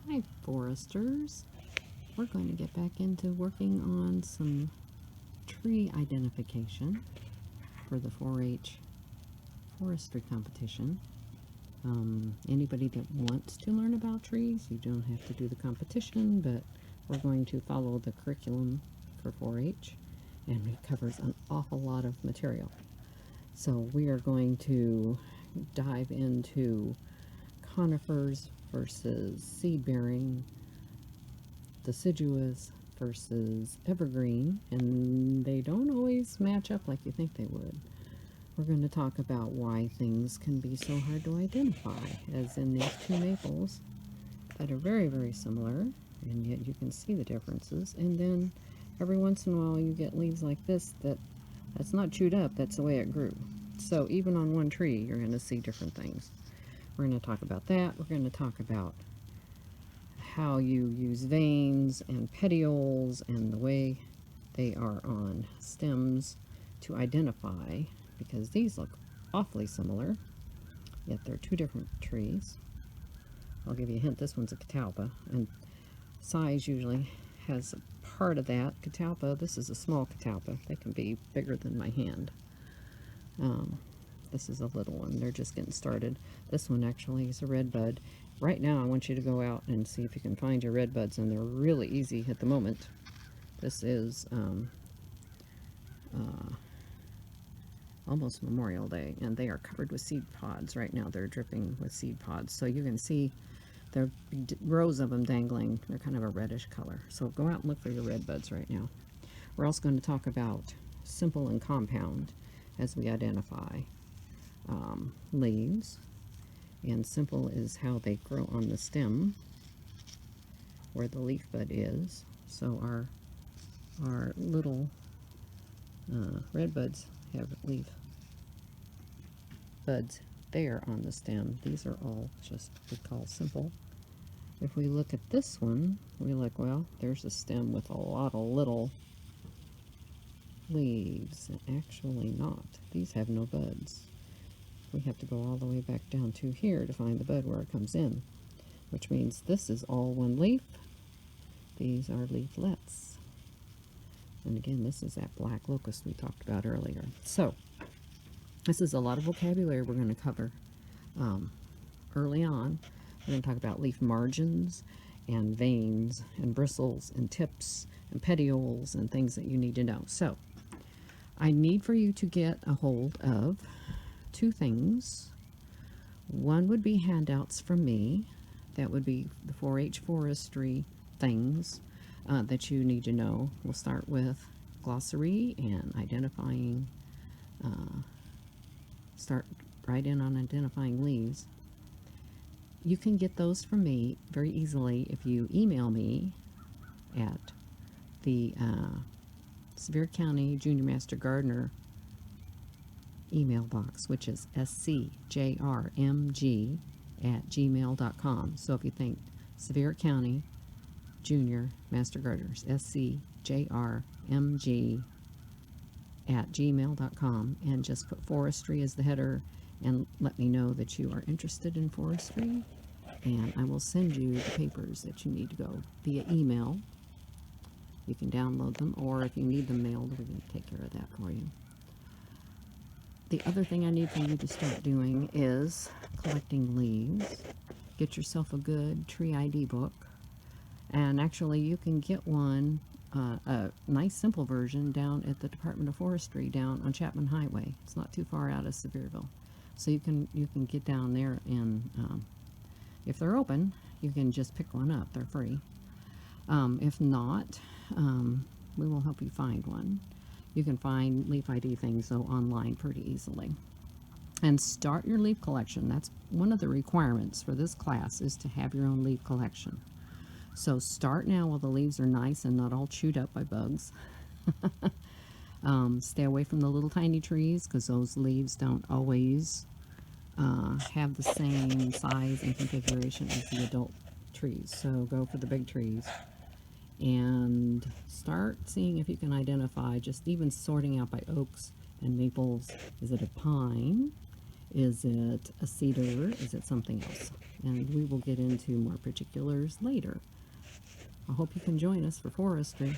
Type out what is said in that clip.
Hi foresters, we're going to get back into working on some tree identification for the 4-H forestry competition. Anybody that wants to learn about trees, you don't have to do the competition, but we're going to follow the curriculum for 4-H, and it covers an awful lot of material. So we are going to dive into conifers versus seed-bearing, deciduous versus evergreen, and they don't always match up like you think they would. We're going to talk about why things can be so hard to identify, as in these two maples that are very, very similar, and yet you can see the differences. And then every once in a while you get leaves like this that's not chewed up, that's the way it grew. So even on one tree you're going to see different things. We're going to talk about that. We're going to talk about how you use veins and petioles and the way they are on stems to identify, because these look awfully similar, yet they're two different trees. I'll give you a hint, this one's a catalpa, and size usually has a part of that. Catalpa, this is a small catalpa. They can be bigger than my hand. This is a little one. They're just getting started. This one actually is a red bud. Right now I want you to go out and see if you can find your red buds, and they're really easy at the moment. This is almost Memorial Day, and they are covered with seed pods right now. They're dripping with seed pods. So you can see there are rows of them dangling. They're kind of a reddish color. So go out and look for your red buds right now. We're also going to talk about simple and compound as we identify leaves. And simple is how they grow on the stem where the leaf bud is. So our little red buds have leaf buds there on the stem. These are all just what we call simple. If we look at this one, we look, well, there's a stem with a lot of little leaves. Actually not. These have no buds. We have to go all the way back down to here to find the bud where it comes in, which means this is all one leaf. These are leaflets. And again, this is that black locust we talked about earlier. So this is a lot of vocabulary we're going to cover early on. We're going to talk about leaf margins and veins and bristles and tips and petioles and things that you need to know. So I need for you to get a hold of two things. One would be handouts from me. That would be the 4-H forestry things that you need to know. We'll start with glossary and identifying, start right in on identifying leaves. You can get those from me very easily if you email me at the Sevier County Junior Master Gardener email box, which is scjrmg@gmail.com. So if you think Sevier County Junior Master Gardeners, scjrmg@gmail.com, and just put forestry as the header and let me know that you are interested in forestry, and I will send you the papers that you need to go via email. You can download them, or if you need them mailed, we can take care of that for you. The other thing I need for you to start doing is collecting leaves. Get yourself a good tree ID book. And actually you can get one, a nice simple version, down at the Department of Forestry down on Chapman Highway. It's not too far out of Sevierville. So you can get down there, and if they're open, you can just pick one up. They're free. If not, we will help you find one. You can find leaf ID things, though, online pretty easily. And start your leaf collection. That's one of the requirements for this class, is to have your own leaf collection. So start now while the leaves are nice and not all chewed up by bugs. Stay away from the little tiny trees, because those leaves don't always have the same size and configuration as the adult trees. So go for the big trees. And start seeing if you can identify, just even sorting out by oaks and maples. Is it a pine? Is it a cedar? Is it something else? and we will get into more particulars later. I hope you can join us for forestry.